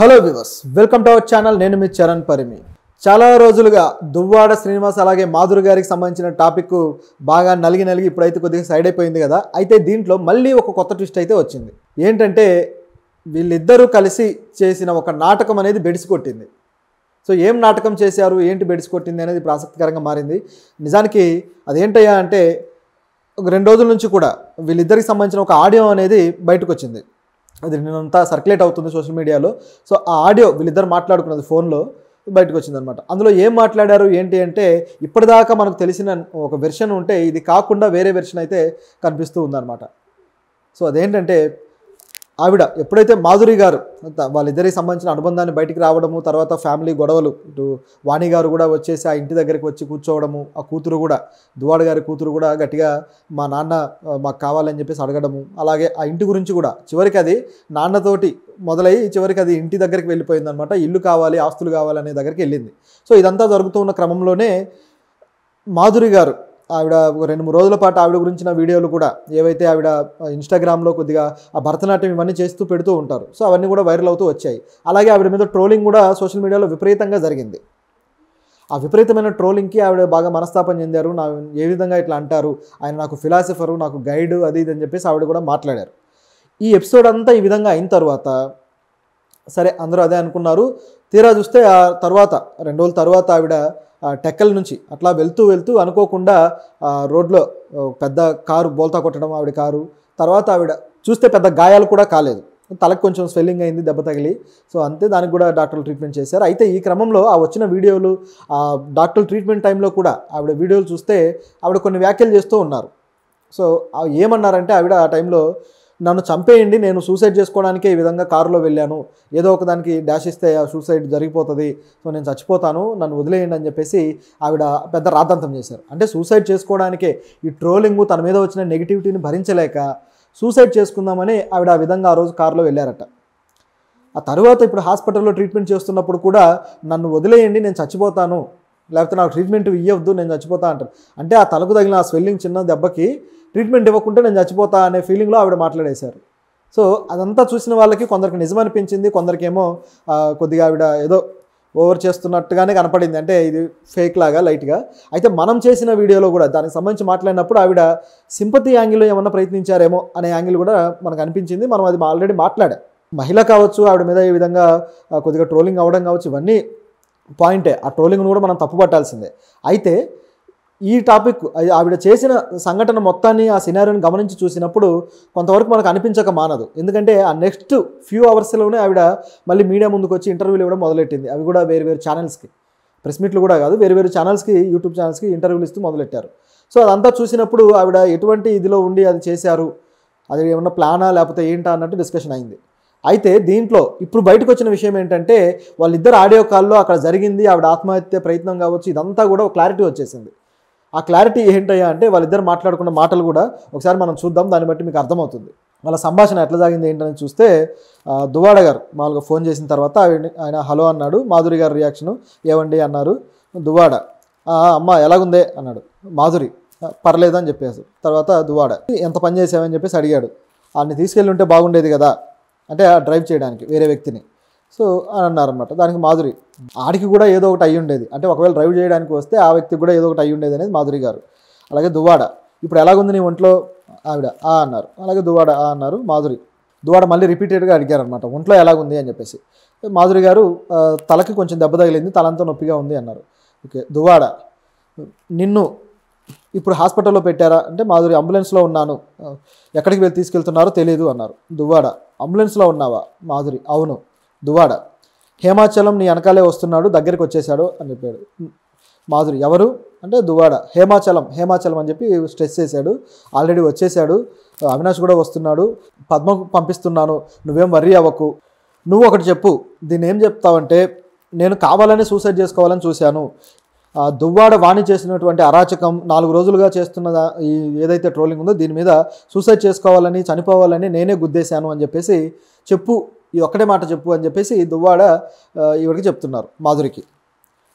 Hello viewers, welcome to our channel. నేను మీ చరణ్ పరిమి. చాలా రోజులుగా దువ్వాడ శ్రీనివాస్ అలాగే మాధురి గారికి సంబంధించిన టాపిక్ బాగా నలిగి ఇప్పుడైతే కొద్దిగా సైడ్ అయిపోయింది కదా. అయితే దీంట్లో మళ్ళీ ఒక కొత్త ట్విస్ట్ అయితే వచ్చింది. ఏంటంటే వీళ్ళిద్దరూ కలిసి చేసిన ఒక నాటకం అనేది బెడిసి కొట్టింది. సో ఏం నాటకం చేశారు, ఏంటి బెడిసి కొట్టింది అనేది ఇప్పుడు ఆసక్తికరంగా మారింది. నిజానికి అదేంటయ్యా అంటే ఒక 2 రోజుల నుంచి కూడా వీళ్ళిద్దరికి సంబంధించిన ఒక ఆడియో అనేది బయటకు వచ్చింది. అది నేనంతా సర్క్యులేట్ అవుతుంది సోషల్ మీడియాలో. సో ఆ ఆడియో వీళ్ళిద్దరు మాట్లాడుకున్నది ఫోన్లో బయటకు వచ్చిందనమాట. అందులో ఏం మాట్లాడారు ఏంటి అంటే ఇప్పటిదాకా మనకు తెలిసిన ఒక వెర్షన్ ఉంటే ఇది కాకుండా వేరే వెర్షన్ అయితే కనిపిస్తూ ఉందన్నమాట. సో అదేంటంటే ఆవిడ ఎప్పుడైతే మాధురి గారు వాళ్ళిద్దరికి సంబంధించిన అనుబంధాన్ని బయటికి రావడము, తర్వాత ఫ్యామిలీ గొడవలు, ఇటు వాణి గారు కూడా వచ్చేసి ఆ ఇంటి దగ్గరికి వచ్చి కూర్చోవడము, ఆ కూతురు కూడా దువ్వాడ గారి కూతురు కూడా గట్టిగా మా నాన్న మాకు కావాలని చెప్పేసి అడగడము, అలాగే ఆ ఇంటి గురించి కూడా చివరికి అది నాన్నతోటి మొదలయ్యి చివరికి అది ఇంటి దగ్గరికి వెళ్ళిపోయిందనమాట. ఇల్లు కావాలి, ఆస్తులు కావాలి అనే దగ్గరికి వెళ్ళింది. సో ఇదంతా జరుగుతున్న క్రమంలోనే మాధురి గారు ఆవిడ 2-3 రోజుల పాటు ఆవిడ గురించిన వీడియోలు కూడా ఏవైతే ఆవిడ ఇన్స్టాగ్రామ్లో కొద్దిగా ఆ భరతనాట్యం ఇవన్నీ చేస్తూ పెడుతూ ఉంటారు. సో అవన్నీ కూడా వైరల్ అవుతూ వచ్చాయి. అలాగే ఆవిడ మీద ట్రోలింగ్ కూడా సోషల్ మీడియాలో విపరీతంగా జరిగింది. ఆ విపరీతమైన ట్రోలింగ్కి ఆవిడ బాగా మనస్తాపం చెందారు. నా ఏ విధంగా ఇట్లా అంటారు, ఆయన నాకు ఫిలాసఫరు, నాకు గైడు, అది ఇది అని చెప్పేసి ఆవిడ కూడా మాట్లాడారు. ఈ ఎపిసోడ్ అంతా ఈ విధంగా అయిన తర్వాత సరే అందరూ అదే అనుకున్నారు. తీరా చూస్తే ఆ తర్వాత 2 రోజుల తర్వాత ఆవిడ టెక్కల నుంచి అట్లా వెళ్తూ అనుకోకుండా రోడ్లో పెద్ద కారు బోల్తా కొట్టడం ఆవిడ కారు. తర్వాత ఆవిడ చూస్తే పెద్ద గాయాలు కూడా కాలేదు, తలకు కొంచెం స్వెల్లింగ్ అయింది దెబ్బ తగిలి. సో అంతే, దానికి కూడా డాక్టర్లు ట్రీట్మెంట్ చేశారు. అయితే ఈ క్రమంలో ఆ వచ్చిన వీడియోలు, ఆ డాక్టర్ ట్రీట్మెంట్ టైంలో కూడా ఆవిడ వీడియోలు చూస్తే ఆవిడ కొన్ని వ్యాఖ్యలు చేస్తూ ఉన్నారు. సో ఏమన్నారంటే ఆవిడ ఆ టైంలో నన్ను చంపేయండి, నేను సూసైడ్ చేసుకోవడానికే ఈ విధంగా కారులో వెళ్ళాను, ఏదో ఒక దానికి డాష్ ఇస్తే ఆ సూసైడ్ జరిగిపోతుంది, సో నేను చచ్చిపోతాను, నన్ను వదిలేయండి అని చెప్పేసి ఆవిడ పెద్ద రాద్ధాంతం చేశారు. అంటే సూసైడ్ చేసుకోవడానికే ఈ ట్రోలింగ్, తన మీద వచ్చిన నెగిటివిటీని భరించలేక సూసైడ్ చేసుకుందామని ఆవిడ ఆ విధంగా ఆ రోజు కారులో వెళ్ళారట. ఆ తర్వాత ఇప్పుడు హాస్పిటల్లో ట్రీట్మెంట్ చేస్తున్నప్పుడు కూడా నన్ను వదిలేయండి, నేను చచ్చిపోతాను, లేకపోతే నాకు ట్రీట్మెంట్ ఇవ్వద్దు, నేను చచ్చిపోతా అంటారు. అంటే ఆ తలకు తగిలిన ఆ స్వెల్లింగ్ చిన్న దెబ్బకి ట్రీట్మెంట్ ఇవ్వకుంటే నేను చచ్చిపోతా అనే ఫీలింగ్లో ఆవిడ మాట్లాడేశారు. సో అదంతా చూసిన వాళ్ళకి కొందరికి నిజమనిపించింది, కొందరికేమో కొద్దిగా ఆవిడ ఏదో ఓవర్ చేస్తున్నట్టుగానే కనపడింది, అంటే ఇది ఫేక్ లాగా లైట్గా. అయితే మనం చేసిన వీడియోలో కూడా దానికి సంబంధించి మాట్లాడినప్పుడు ఆవిడ సింపతి యాంగిల్లో ఏమన్నా ప్రయత్నించారేమో అనే యాంగిల్ కూడా మనకు అనిపించింది. మనం అది ఆల్రెడీ మాట్లాడాం. మహిళ కావచ్చు, ఆవిడ మీద ఈ విధంగా కొద్దిగా ట్రోలింగ్ అవ్వడం కావచ్చు, ఇవన్నీ పాయింటే. ఆ ట్రోలింగ్ను కూడా మనం తప్పుపట్టాల్సిందే. అయితే ఈ టాపిక్ ఆవిడ చేసిన సంఘటన మొత్తాన్ని, ఆ సినారియోని గమనించి చూసినప్పుడు కొంతవరకు మనకు అనిపించక మానదు. ఎందుకంటే ఆ నెక్స్ట్ ఫ్యూ అవర్స్లోనే ఆవిడ మళ్ళీ మీడియా ముందుకు వచ్చి ఇంటర్వ్యూలు ఇవ్వడం మొదలెట్టింది. అవి కూడా వేరు ఛానల్స్కి, ప్రెస్ మీట్లు కూడా కాదు, వేరు ఛానల్స్కి, యూట్యూబ్ ఛానల్స్కి ఇంటర్వ్యూలు ఇస్తూ మొదలెట్టారు. సో అదంతా చూసినప్పుడు ఆవిడ ఎటువంటి ఇదిలో ఉండి అది చేశారు, అది ఏమన్నా ప్లానా లేకపోతే ఏంటా అన్నట్టు డిస్కషన్ అయింది. అయితే దీంట్లో ఇప్పుడు బయటకు వచ్చిన విషయం ఏంటంటే వాళ్ళిద్దరు ఆడియో కాల్లో అక్కడ జరిగింది, ఆవిడ ఆత్మహత్య ప్రయత్నం కావచ్చు, ఇదంతా కూడా క్లారిటీ వచ్చేసింది. ఆ క్లారిటీ ఏంటయ్యా అంటే వాళ్ళిద్దరు మాట్లాడుకున్న మాటలు కూడా ఒకసారి మనం చూద్దాం, దాన్ని బట్టి మీకు అర్థమవుతుంది. వాళ్ళ సంభాషణ ఎట్లా సాగింది ఏంటని చూస్తే దువ్వాడ గారు మామూలుగా ఫోన్ చేసిన తర్వాత ఆయన హలో అన్నాడు. మాధురి గారు రియాక్షను ఏవండి అన్నారు. దువ్వాడ అమ్మ ఎలాగుందే అన్నాడు. మాధురి పర్లేదు అని చెప్పేసి తర్వాత దువ్వాడ ఎంత పని చేసావని చెప్పేసి అడిగాడు. ఆయన్ని తీసుకెళ్ళి ఉంటే బాగుండేది కదా, అంటే డ్రైవ్ చేయడానికి వేరే వ్యక్తిని, సో అని అన్నారనమాట. దానికి మాధురి ఆడికి కూడా ఏదో ఒకటి అయ్యి ఉండేది, అంటే ఒకవేళ డ్రైవ్ చేయడానికి వస్తే ఆ వ్యక్తికి కూడా ఏదో ఒకటి అయ్యి ఉండేది అనేది మాధురి గారు. అలాగే దువ్వాడ ఇప్పుడు ఎలాగుంది నీ ఒంట్లో, ఆవిడ అన్నారు. అలాగే దువ్వాడ అన్నారు. మాధురి దువ్వాడ మళ్ళీ రిపీటెడ్గా అడిగారనమాట, ఒంట్లో ఎలాగుంది అని చెప్పేసి. మాధురి గారు తలకి కొంచెం దెబ్బ తగిలింది, తలంతా నొప్పిగా ఉంది అన్నారు. ఓకే. దువ్వాడ నిన్ను ఇప్పుడు హాస్పిటల్లో పెట్టారా అంటే మాధురి అంబులెన్స్లో ఉన్నాను, ఎక్కడికి వెళ్ళి తీసుకెళ్తున్నారో తెలియదు అన్నారు. దువ్వాడ అంబులెన్స్లో ఉన్నావా? మాధురి అవును. దువ్వాడ హేమాచలం నీ వెనకాలే వస్తున్నాడు, దగ్గరికి వచ్చేసాడు అని చెప్పాడు. మాధురి ఎవరు అంటే దువ్వాడ హేమాచలం అని చెప్పి స్ట్రెస్ చేశాడు, ఆల్రెడీ వచ్చేసాడు, అవినాష్ కూడా వస్తున్నాడు, పద్మకు పంపిస్తున్నాను, నువ్వేం వర్రీ అవ్వకు. నువ్వు ఒకటి చెప్పు, దీన్ని ఏం చెప్తావంటే నేను కావాలని సూసైడ్ చేసుకోవాలని చూశాను, దువ్వాడ వాణి చేసినటువంటి అరాచకం 4 రోజులుగా చేస్తున్న ఈ ఏదైతే ట్రోలింగ్ ఉందో దీని మీద సూసైడ్ చేసుకోవాలని, చనిపోవాలని నేనే గుద్దేశాను అని చెప్పేసి చెప్పు, ఈ ఒక్కటే మాట చెప్పు అని చెప్పేసి దువ్వాడ ఈవిడికి చెప్తున్నారు మాధురికి.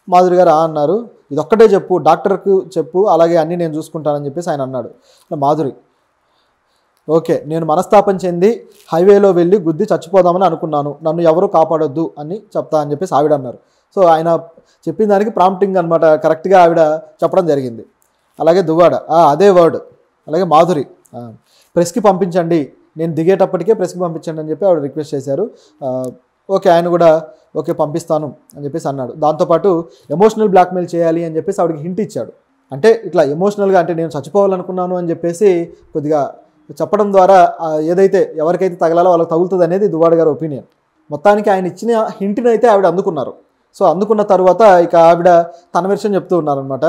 మాధురి గారు అన్నారు, ఇదొక్కటే చెప్పు, డాక్టర్కు చెప్పు, అలాగే అన్నీ నేను చూసుకుంటానని చెప్పేసి ఆయన అన్నాడు. మాధురి ఓకే, నేను మనస్తాపం చెంది హైవేలో వెళ్ళి గుద్ది చచ్చిపోదామని అనుకున్నాను, నన్ను ఎవరు కాపాడొద్దు అని చెప్తా అని చెప్పేసి ఆవిడ అన్నారు. సో ఆయన చెప్పిన దానికి ప్రాంప్టింగ్ అనమాట కరెక్ట్గా ఆవిడ చెప్పడం జరిగింది. అలాగే దువ్వాడ అదే వర్డ్. అలాగే మాధురి ప్రెస్కి పంపించండి, నేను దిగేటప్పటికే ప్రెస్కి పంపించండి అని చెప్పి ఆవిడ రిక్వెస్ట్ చేశారు. ఓకే, ఆయన కూడా ఓకే పంపిస్తాను అని చెప్పేసి అన్నాడు. దాంతోపాటు ఎమోషనల్ బ్లాక్మెయిల్ చేయాలి అని చెప్పేసి ఆవిడకి హింట్ ఇచ్చాడు. అంటే ఇట్లా ఎమోషనల్గా అంటే నేను చచ్చిపోవాలనుకున్నాను అని చెప్పేసి కొద్దిగా చెప్పడం ద్వారా ఏదైతే ఎవరికైతే తగలాలో వాళ్ళకి తగులుతుంది అనేది దువ్వాడ గారి ఒపీనియన్. మొత్తానికి ఆయన ఇచ్చిన హింట్ని అయితే ఆవిడ అందుకున్నారు. సో అందుకున్న తర్వాత ఇక ఆవిడ తన వెర్షన్ చెప్తూ ఉన్నారనమాట.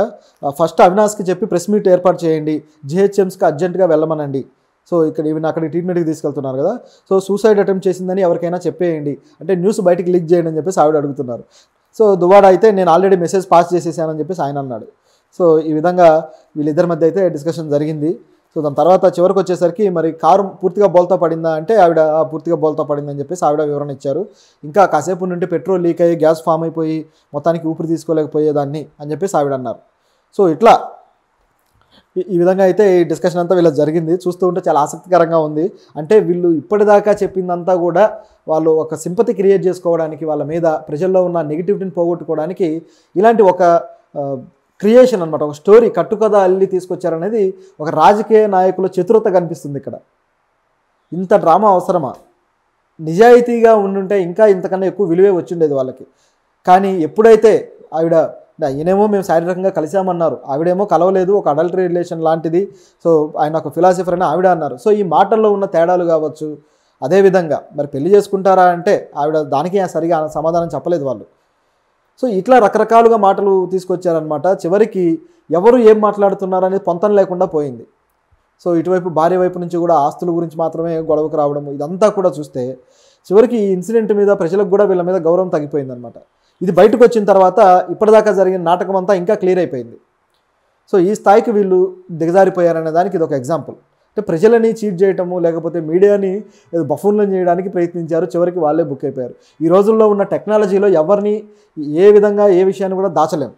ఫస్ట్ అవినాష్కి చెప్పి ప్రెస్ మీట్ ఏర్పాటు చేయండి, జిహెచ్ఎంస్కి అర్జెంటుగా వెళ్ళమనండి. సో ఇక్కడ ఈవెన్ అక్కడికి ట్రీట్మెంట్కి తీసుకెళ్తున్నారు కదా, సో సూసైడ్ అటెంప్ట్ చేసిందని ఎవరికైనా చెప్పేయండి, అంటే న్యూస్ బయటికి లీక్ చేయండి అని చెప్పేసి ఆవిడ అడుగుతున్నారు. సో దువ్వాడ అయితే నేను ఆల్రెడీ మెసేజ్ పాస్ చేసేసానని చెప్పేసి ఆయన అన్నాడు. సో ఈ విధంగా వీళ్ళిద్దరి మధ్య అయితే డిస్కషన్ జరిగింది. సో దాని తర్వాత చివరికి వచ్చేసరికి మరి కారు పూర్తిగా బోల్తా పడిందా అంటే ఆవిడ పూర్తిగా బోల్తా పడిందని చెప్పేసి ఆవిడ వివరణ ఇచ్చారు. ఇంకా కాసేపు నుండి పెట్రోల్ లీక్ అయ్యి గ్యాస్ ఫామ్ అయిపోయి మొత్తానికి ఊపిరి తీసుకోలేకపోయేదాన్ని అని చెప్పేసి ఆవిడ అన్నారు. సో ఇట్లా ఈ విధంగా అయితే ఈ డిస్కషన్ అంతా వీళ్ళకి జరిగింది. చూస్తూ ఉంటే చాలా ఆసక్తికరంగా ఉంది. అంటే వీళ్ళు ఇప్పటిదాకా చెప్పిందంతా కూడా వాళ్ళు ఒక సింపతి క్రియేట్ చేసుకోవడానికి, వాళ్ళ మీద ప్రజల్లో ఉన్న నెగిటివిటీని పోగొట్టుకోవడానికి ఇలాంటి ఒక క్రియేషన్ అనమాట, ఒక స్టోరీ కట్టుకథ అల్లి తీసుకొచ్చారనేది ఒక రాజకీయ నాయకుల చతురత కనిపిస్తుంది ఇక్కడ. ఇంత డ్రామా అవసరమా? నిజాయితీగా ఉండుంటే ఇంకా ఇంతకన్నా ఎక్కువ విలువే వచ్చిండేది వాళ్ళకి. కానీ ఎప్పుడైతే ఆవిడ ఈయనేమో మేము శారీరకంగా కలిసామన్నారు, ఆవిడేమో కలవలేదు, ఒక అడల్టరీ రిలేషన్ లాంటిది, సో ఆయన ఒక ఫిలాసఫర్ అని ఆవిడ అన్నారు. సో ఈ మాటల్లో ఉన్న తేడాలు కావచ్చు. అదేవిధంగా మరి పెళ్లి చేసుకుంటారా అంటే ఆవిడ దానికి సరిగా సమాధానం చెప్పలేదు వాళ్ళు. సో ఇట్లా రకరకాలుగా మాటలు తీసుకొచ్చారనమాట. చివరికి ఎవరు ఏం మాట్లాడుతున్నారు అనేది పొంతం లేకుండా పోయింది. సో ఇటువైపు భార్య వైపు నుంచి కూడా ఆస్తుల గురించి మాత్రమే గొడవకు రావడం, ఇదంతా కూడా చూస్తే చివరికి ఈ ఇన్సిడెంట్ మీద ప్రజలకు కూడా వీళ్ళ మీద గౌరవం తగ్గిపోయిందనమాట. ఇది బయటకు వచ్చిన తర్వాత ఇప్పటిదాకా జరిగిన నాటకం అంతా ఇంకా క్లియర్ అయిపోయింది. సో ఈ స్థాయికి వీళ్ళు దిగజారిపోయారనే దానికి ఇది ఒక ఎగ్జాంపుల్. అంటే ప్రజలని చీట్ చేయటము, లేకపోతే మీడియాని బఫూన్లను చేయడానికి ప్రయత్నించారు, చివరికి వాళ్ళే బుక్ అయిపోయారు. ఈ రోజుల్లో ఉన్న టెక్నాలజీలో ఎవరిని ఏ విధంగా ఏ విషయాన్ని కూడా దాచలేము.